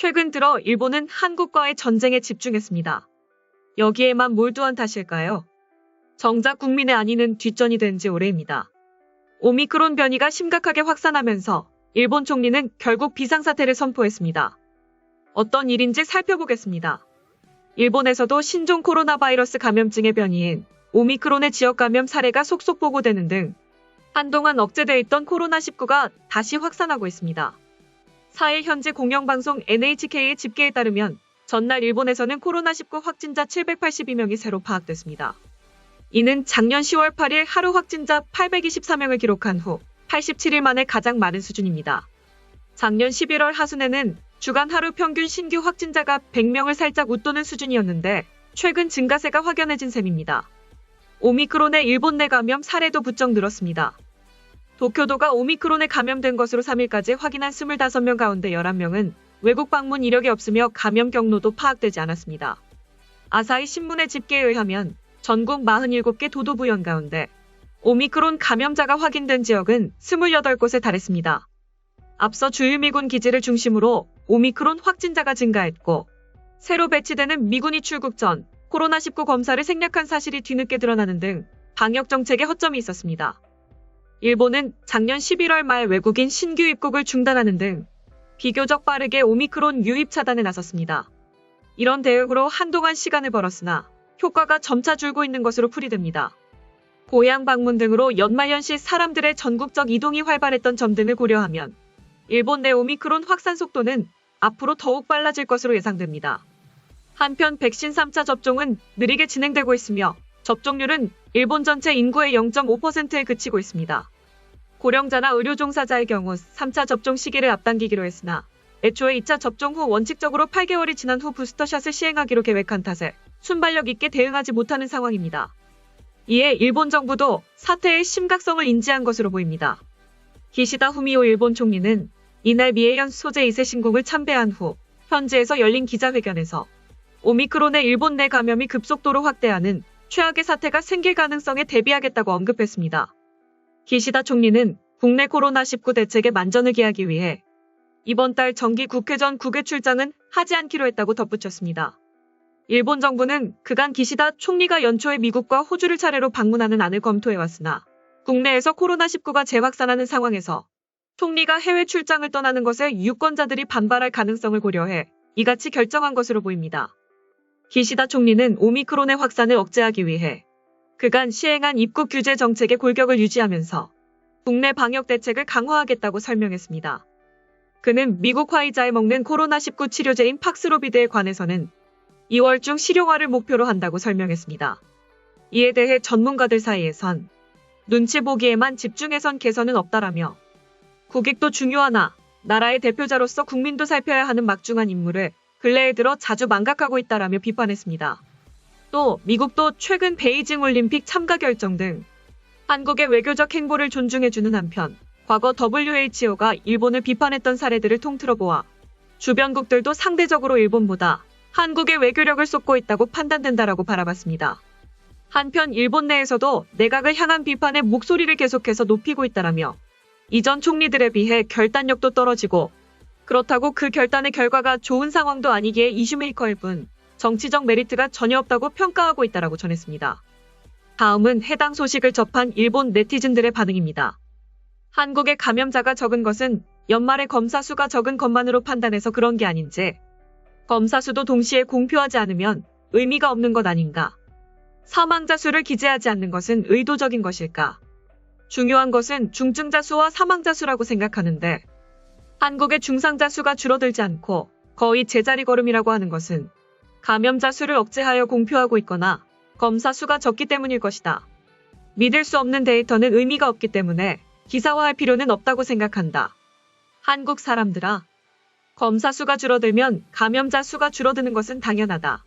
최근 들어 일본은 한국과의 전쟁에 집중했습니다. 여기에만 몰두한 탓일까요? 정작 국민의 안위는 뒷전이 된 지 오래입니다. 오미크론 변이가 심각하게 확산하면서 일본 총리는 결국 비상사태를 선포했습니다. 어떤 일인지 살펴보겠습니다. 일본에서도 신종 코로나 바이러스 감염증의 변이인 오미크론의 지역 감염 사례가 속속 보고되는 등 한동안 억제돼 있던 코로나19가 다시 확산하고 있습니다. 4일 현지 공영방송 NHK의 집계에 따르면 전날 일본에서는 코로나19 확진자 782명이 새로 파악됐습니다. 이는 작년 10월 8일 하루 확진자 824명을 기록한 후 87일 만에 가장 많은 수준입니다. 작년 11월 하순에는 주간 하루 평균 신규 확진자가 100명을 살짝 웃도는 수준이었는데 최근 증가세가 확연해진 셈입니다. 오미크론의 일본 내 감염 사례도 부쩍 늘었습니다. 도쿄도가 오미크론에 감염된 것으로 3일까지 확인한 25명 가운데 11명은 외국 방문 이력이 없으며 감염 경로도 파악되지 않았습니다. 아사히 신문의 집계에 의하면 전국 47개 도도부현 가운데 오미크론 감염자가 확인된 지역은 28곳에 달했습니다. 앞서 주일미군 기지를 중심으로 오미크론 확진자가 증가했고 새로 배치되는 미군이 출국 전 코로나19 검사를 생략한 사실이 뒤늦게 드러나는 등 방역 정책에 허점이 있었습니다. 일본은 작년 11월 말 외국인 신규 입국을 중단하는 등 비교적 빠르게 오미크론 유입 차단에 나섰습니다. 이런 대응으로 한동안 시간을 벌었으나 효과가 점차 줄고 있는 것으로 풀이됩니다. 고향 방문 등으로 연말연시 사람들의 전국적 이동이 활발했던 점 등을 고려하면 일본 내 오미크론 확산 속도는 앞으로 더욱 빨라질 것으로 예상됩니다. 한편 백신 3차 접종은 느리게 진행되고 있으며 접종률은 일본 전체 인구의 0.5%에 그치고 있습니다. 고령자나 의료 종사자의 경우 3차 접종 시기를 앞당기기로 했으나 애초에 2차 접종 후 원칙적으로 8개월이 지난 후 부스터샷을 시행하기로 계획한 탓에 순발력 있게 대응하지 못하는 상황입니다. 이에 일본 정부도 사태의 심각성을 인지한 것으로 보입니다. 기시다 후미오 일본 총리는 이날 미에현 소재 2세 신공을 참배한 후 현지에서 열린 기자회견에서 오미크론의 일본 내 감염이 급속도로 확대하는 최악의 사태가 생길 가능성에 대비하겠다고 언급했습니다. 기시다 총리는 국내 코로나19 대책에 만전을 기하기 위해 이번 달 정기 국회전 국외 출장은 하지 않기로 했다고 덧붙였습니다. 일본 정부는 그간 기시다 총리가 연초에 미국과 호주를 차례로 방문하는 안을 검토해왔으나 국내에서 코로나19가 재확산하는 상황에서 총리가 해외 출장을 떠나는 것에 유권자들이 반발할 가능성을 고려해 이같이 결정한 것으로 보입니다. 기시다 총리는 오미크론의 확산을 억제하기 위해 그간 시행한 입국 규제 정책의 골격을 유지하면서 국내 방역 대책을 강화하겠다고 설명했습니다. 그는 미국 화이자에 먹는 코로나19 치료제인 팍스로비드에 관해서는 2월 중 실용화를 목표로 한다고 설명했습니다. 이에 대해 전문가들 사이에선 눈치 보기에만 집중해선 개선은 없다라며 국익도 중요하나 나라의 대표자로서 국민도 살펴야 하는 막중한 임무를 근래에 들어 자주 망각하고 있다라며 비판했습니다. 또 미국도 최근 베이징 올림픽 참가 결정 등 한국의 외교적 행보를 존중해주는 한편 과거 WHO가 일본을 비판했던 사례들을 통틀어 보아 주변국들도 상대적으로 일본보다 한국의 외교력을 쏟고 있다고 판단된다라고 바라봤습니다. 한편 일본 내에서도 내각을 향한 비판의 목소리를 계속해서 높이고 있다라며 이전 총리들에 비해 결단력도 떨어지고 그렇다고 그 결단의 결과가 좋은 상황도 아니기에 이슈메이커일 뿐 정치적 메리트가 전혀 없다고 평가하고 있다라고 전했습니다. 다음은 해당 소식을 접한 일본 네티즌들의 반응입니다. 한국의 감염자가 적은 것은 연말에 검사 수가 적은 것만으로 판단해서 그런 게 아닌지 검사 수도 동시에 공표하지 않으면 의미가 없는 것 아닌가? 사망자 수를 기재하지 않는 것은 의도적인 것일까? 중요한 것은 중증자 수와 사망자 수라고 생각하는데 한국의 중상자 수가 줄어들지 않고 거의 제자리 걸음이라고 하는 것은 감염자 수를 억제하여 공표하고 있거나 검사 수가 적기 때문일 것이다. 믿을 수 없는 데이터는 의미가 없기 때문에 기사화할 필요는 없다고 생각한다. 한국 사람들아. 검사 수가 줄어들면 감염자 수가 줄어드는 것은 당연하다.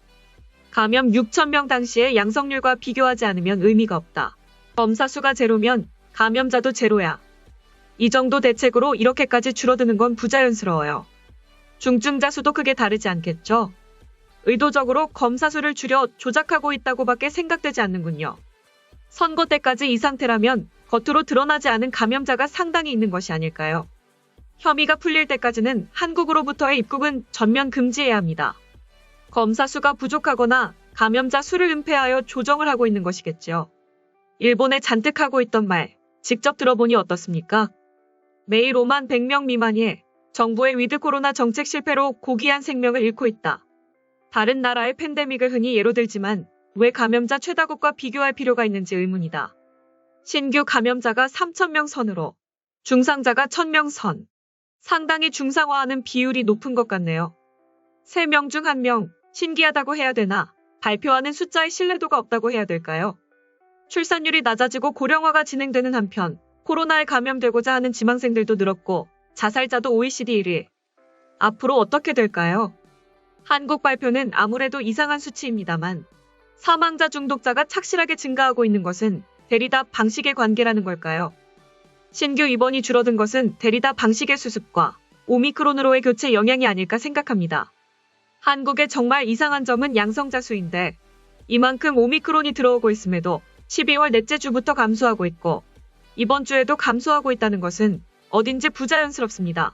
감염 6,000명 당시의 양성률과 비교하지 않으면 의미가 없다. 검사 수가 제로면 감염자도 제로야. 이 정도 대책으로 이렇게까지 줄어드는 건 부자연스러워요. 중증자 수도 크게 다르지 않겠죠? 의도적으로 검사 수를 줄여 조작하고 있다고밖에 생각되지 않는군요. 선거 때까지 이 상태라면 겉으로 드러나지 않은 감염자가 상당히 있는 것이 아닐까요? 혐의가 풀릴 때까지는 한국으로부터의 입국은 전면 금지해야 합니다. 검사 수가 부족하거나 감염자 수를 은폐하여 조정을 하고 있는 것이겠죠. 일본에 잔뜩 하고 있던 말, 직접 들어보니 어떻습니까? 매일 5만 100명 미만이 정부의 위드 코로나 정책 실패로 고귀한 생명을 잃고 있다. 다른 나라의 팬데믹을 흔히 예로 들지만 왜 감염자 최다국과 비교할 필요가 있는지 의문이다. 신규 감염자가 3,000명 선으로 중상자가 1,000명 선. 상당히 중상화하는 비율이 높은 것 같네요. 3명 중 1명, 신기하다고 해야 되나, 발표하는 숫자의 신뢰도가 없다고 해야 될까요? 출산율이 낮아지고 고령화가 진행되는 한편, 코로나에 감염되고자 하는 지망생들도 늘었고, 자살자도 OECD 1위. 앞으로 어떻게 될까요? 한국 발표는 아무래도 이상한 수치입니다만, 사망자 중독자가 착실하게 증가하고 있는 것은 대리다 방식의 관계라는 걸까요? 신규 입원이 줄어든 것은 대리다 방식의 수습과 오미크론으로의 교체 영향이 아닐까 생각합니다. 한국의 정말 이상한 점은 양성자 수인데 이만큼 오미크론이 들어오고 있음에도 12월 넷째 주부터 감소하고 있고 이번 주에도 감소하고 있다는 것은 어딘지 부자연스럽습니다.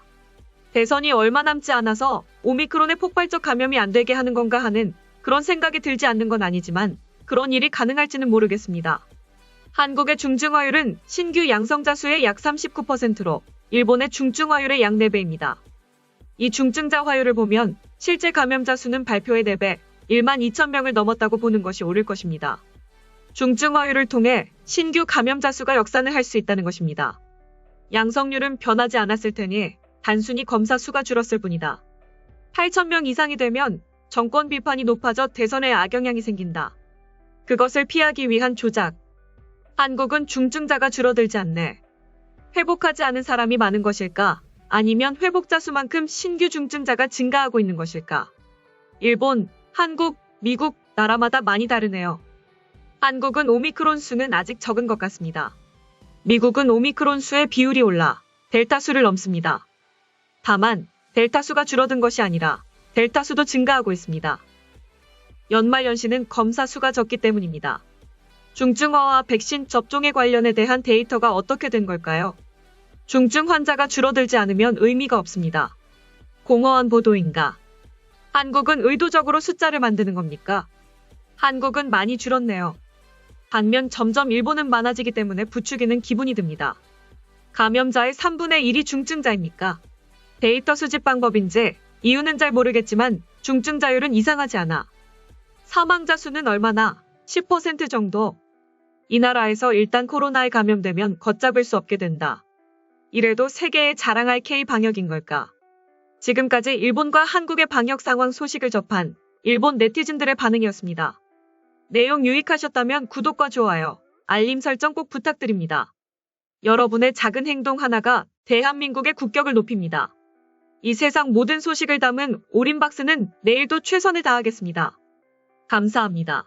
대선이 얼마 남지 않아서 오미크론의 폭발적 감염이 안 되게 하는 건가 하는 그런 생각이 들지 않는 건 아니지만 그런 일이 가능할지는 모르겠습니다. 한국의 중증화율은 신규 양성자 수의 약 39%로 일본의 중증화율의 약 4배입니다. 이 중증자 화율을 보면 실제 감염자 수는 발표의 4배, 1만 2천 명을 넘었다고 보는 것이 옳을 것입니다. 중증화율을 통해 신규 감염자 수가 역산을 할 수 있다는 것입니다. 양성률은 변하지 않았을 테니 단순히 검사 수가 줄었을 뿐이다. 8,000명 이상이 되면 정권 비판이 높아져 대선에 악영향이 생긴다. 그것을 피하기 위한 조작. 한국은 중증자가 줄어들지 않네. 회복하지 않은 사람이 많은 것일까? 아니면 회복자 수만큼 신규 중증자가 증가하고 있는 것일까? 일본, 한국, 미국, 나라마다 많이 다르네요. 한국은 오미크론 수는 아직 적은 것 같습니다. 미국은 오미크론 수의 비율이 올라 델타 수를 넘습니다. 다만 델타 수가 줄어든 것이 아니라 델타 수도 증가하고 있습니다. 연말연시는 검사 수가 적기 때문입니다. 중증화와 백신 접종에 관련에 대한 데이터가 어떻게 된 걸까요? 중증 환자가 줄어들지 않으면 의미가 없습니다. 공허한 보도인가? 한국은 의도적으로 숫자를 만드는 겁니까? 한국은 많이 줄었네요. 반면 점점 일본은 많아지기 때문에 부추기는 기분이 듭니다. 감염자의 3분의 1이 중증자입니까? 데이터 수집 방법인지 이유는 잘 모르겠지만 중증자율은 이상하지 않아. 사망자 수는 얼마나? 10% 정도? 이 나라에서 일단 코로나에 감염되면 걷잡을 수 없게 된다. 이래도 세계에 자랑할 K-방역인 걸까? 지금까지 일본과 한국의 방역 상황 소식을 접한 일본 네티즌들의 반응이었습니다. 내용 유익하셨다면 구독과 좋아요, 알림 설정 꼭 부탁드립니다. 여러분의 작은 행동 하나가 대한민국의 국격을 높입니다. 이 세상 모든 소식을 담은 올인박스는 내일도 최선을 다하겠습니다. 감사합니다.